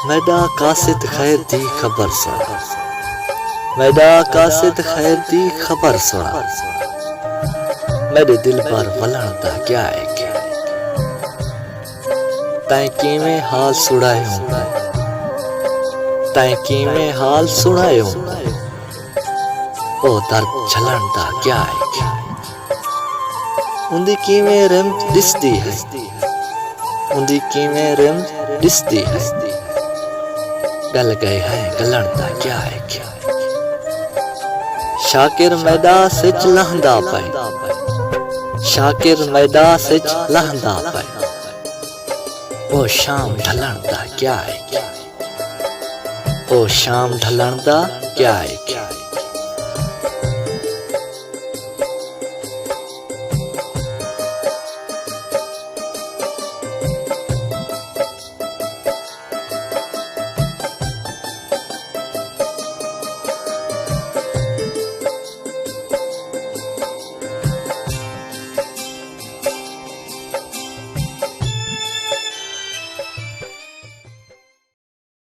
मैडा कासिद खैर दी खबर सुना, मैडा कासिद खैर दी खबर सुना, मेरे दिल पर वलण दा क्या है क्या तैं किवें हाल सुणायो, तैं किवें हाल सुणायो, ओ दर्द झलण दा क्या है क्या उंदी किवें रिम्द दिसदी है, उंदी किवें रिम्द दिसदी है, गल गए हैं गलण दा क्या है क्या शाकिर मैदा सिच लहंदा पे, शाकिर मैदा सिच लहंदा पे, ओ शाम ढलण दा क्या है क्या, ओ शाम ढलण दा क्या है क्या।